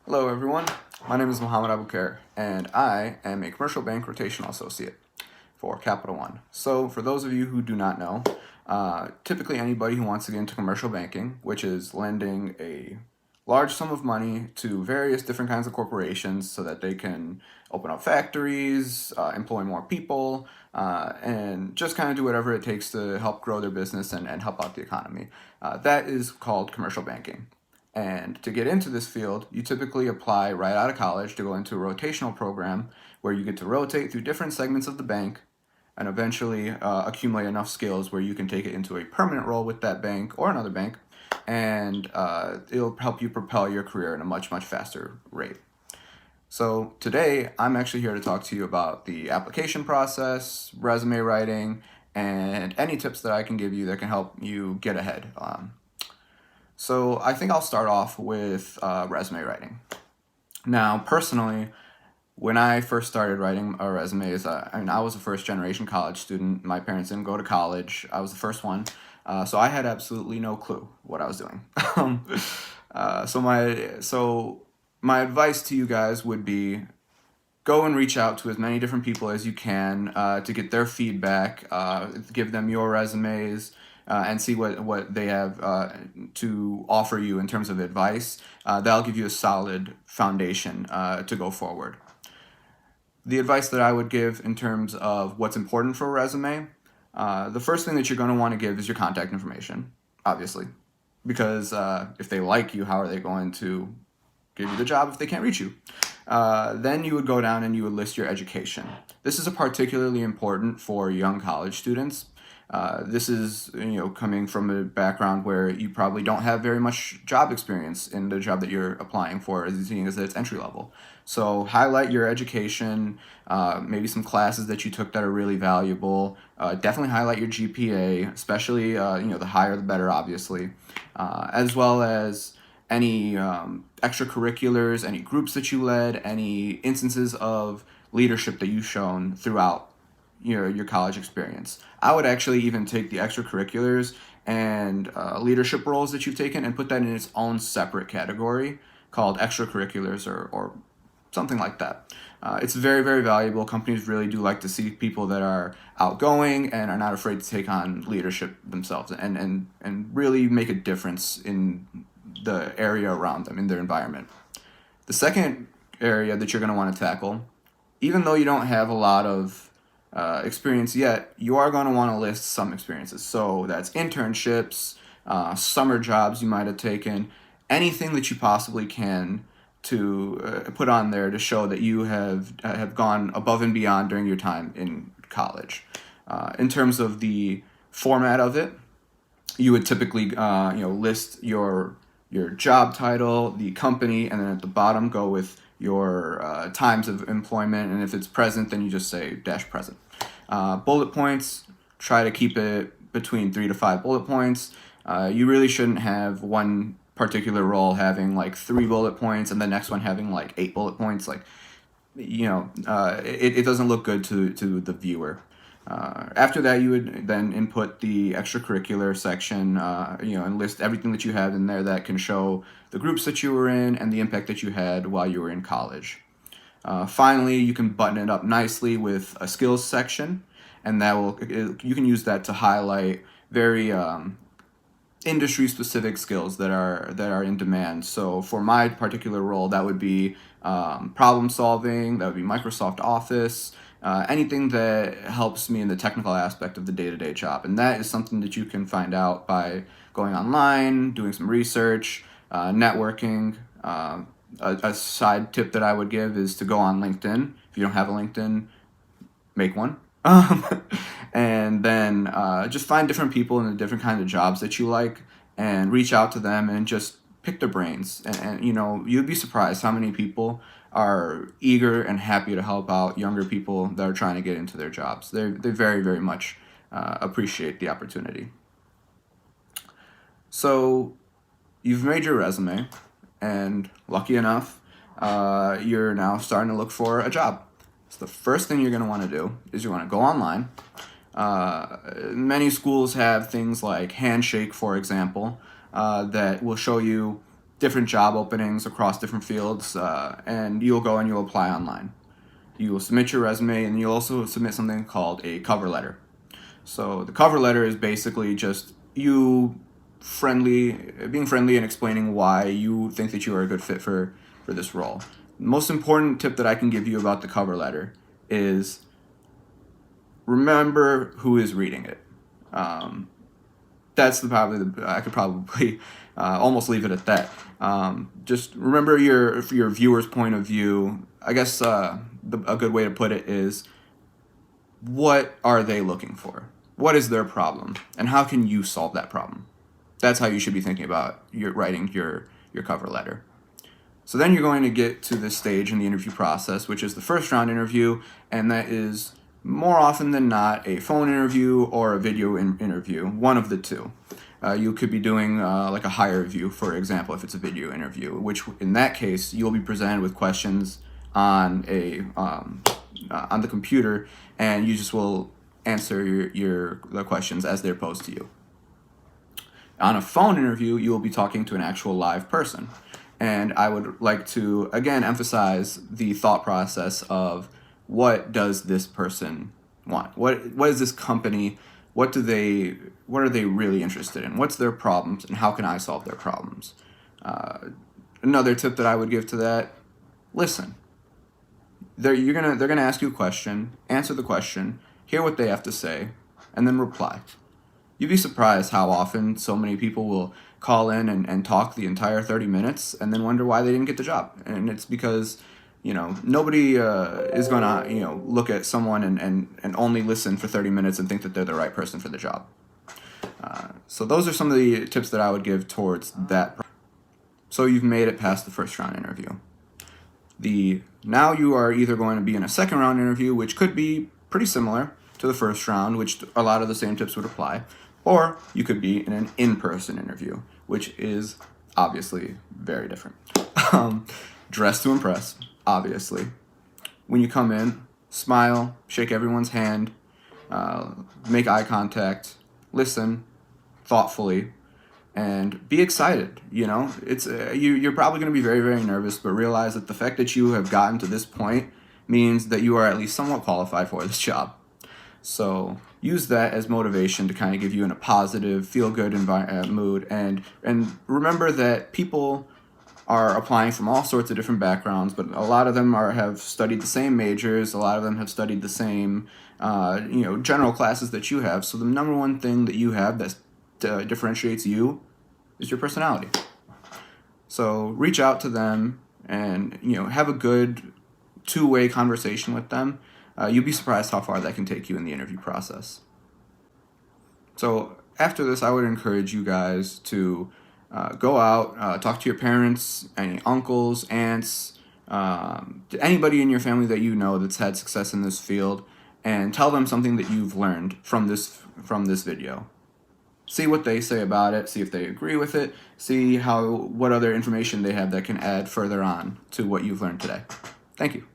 Hello everyone, my name is Mohammed Aboukheir and I am a commercial bank rotational associate for Capital One. So for those of you who do not know, typically anybody who wants to get into commercial banking, which is lending a large sum of money to various different kinds of corporations so that they can open up factories, employ more people, and just kind of do whatever it takes to help grow their business and help out the economy. That is called commercial banking. And to get into this field, you typically apply right out of college to go into a rotational program where you get to rotate through different segments of the bank and eventually accumulate enough skills where you can take it into a permanent role with that bank or another bank, and it'll help you propel your career in a much, much faster rate. So today, I'm actually here to talk to you about the application process, resume writing, and any tips that I can give you that can help you get ahead. So I think I'll start off with resume writing. Now, personally, when I first started writing resumes, I was a first generation college student. My parents didn't go to college. I was the first one. So I had absolutely no clue what I was doing. So my advice to you guys would be go and reach out to as many different people as you can to get their feedback, give them your resumes, and see what they have to offer you in terms of advice. That'll give you a solid foundation to go forward. The advice that I would give in terms of what's important for a resume, the first thing that you're going to want to give is your contact information, obviously, because if they like you, how are they going to give you the job if they can't reach you? Then you would go down and you would list your education. This is particularly important for young college students. This is coming from a background where you probably don't have very much job experience in the job that you're applying for, seeing as it's entry level. So highlight your education, maybe some classes that you took that are really valuable. Definitely highlight your GPA, especially the higher the better, obviously, as well as any extracurriculars, any groups that you led, any instances of leadership that you've shown throughout your college experience. I would actually even take the extracurriculars and leadership roles that you've taken and put that in its own separate category called extracurriculars or something like that. It's very, very valuable. Companies really do like to see people that are outgoing and are not afraid to take on leadership themselves and really make a difference in the area around them, in their environment. The second area that you're going to want to tackle, even though you don't have a lot of experience yet, you are going to want to list some experiences. So that's internships, summer jobs you might have taken, anything that you possibly can to put on there to show that you have gone above and beyond during your time in college. In terms of the format of it, you would typically list your job title, the company, and then at the bottom go with your times of employment, and if it's present, then you just say -present. Bullet points, try to keep it between 3 to 5 bullet points. You really shouldn't have one particular role having like 3 bullet points and the next one having like 8 bullet points. It doesn't look good to the viewer. After that, you would then input the extracurricular section, and list everything that you have in there that can show the groups that you were in and the impact that you had while you were in college. Finally, you can button it up nicely with a skills section, and you can use that to highlight very industry-specific skills that are in demand. So for my particular role, that would be problem solving, that would be Microsoft Office, anything that helps me in the technical aspect of the day-to-day job. And that is something that you can find out by going online, doing some research, networking. A side tip that I would give is to go on LinkedIn. If you don't have a LinkedIn, make one. And then just find different people in the different kinds of jobs that you like and reach out to them and just pick their brains. And you'd be surprised how many people are eager and happy to help out younger people that are trying to get into their jobs. They very, very much appreciate the opportunity. So you've made your resume, and lucky enough, you're now starting to look for a job. So the first thing you're going to want to do is you want to go online. Many schools have things like Handshake, for example, that will show you different job openings across different fields, and you'll go and you'll apply online. You will submit your resume, and you'll also submit something called a cover letter. So the cover letter is basically just you being friendly and explaining why you think that you are a good fit for this role. The most important tip that I can give you about the cover letter is remember who is reading it. That's I could probably almost leave it at that. Just remember your viewer's point of view. I guess a good way to put it is, what are they looking for? What is their problem? And how can you solve that problem? That's how you should be thinking about writing your cover letter. So then you're going to get to this stage in the interview process, which is the first round interview, and that is more often than not a phone interview or a video interview, one of the two. You could be doing like a higher view, for example, if it's a video interview, which in that case you'll be presented with questions on the computer, and you just will answer the questions as they're posed to you. On a phone interview, you will be talking to an actual live person. And I would like to, again, emphasize the thought process of, what does this person want? What is this company? What are they really interested in? What's their problems, and how can I solve their problems? Another tip that I would give to that: listen. They're gonna ask you a question, answer the question, hear what they have to say, and then reply. You'd be surprised how often so many people will call in and talk the entire 30 minutes and then wonder why they didn't get the job. And it's because, nobody is going to, look at someone and only listen for 30 minutes and think that they're the right person for the job. So those are some of the tips that I would give towards that. So you've made it past the first round interview. Now you are either going to be in a second round interview, which could be pretty similar to the first round, which a lot of the same tips would apply, or you could be in an in-person interview, which is obviously very different. Dress to impress, obviously. When you come in, smile, shake everyone's hand, make eye contact, listen thoughtfully, and be excited. It's you're probably going to be very, very nervous, but realize that the fact that you have gotten to this point means that you are at least somewhat qualified for this job. So use that as motivation to kind of give you in a positive, feel-good mood, and remember that people are applying from all sorts of different backgrounds, but a lot of them have studied the same majors. A lot of them have studied the same general classes that you have. So the number one thing that you have that differentiates you is your personality. So reach out to them and have a good two-way conversation with them. You'll be surprised how far that can take you in the interview process. So after this, I would encourage you guys to go out, talk to your parents, any uncles, aunts, to anybody in your family that you know that's had success in this field, and tell them something that you've learned from this video. See what they say about it, see if they agree with it, see what other information they have that can add further on to what you've learned today. Thank you.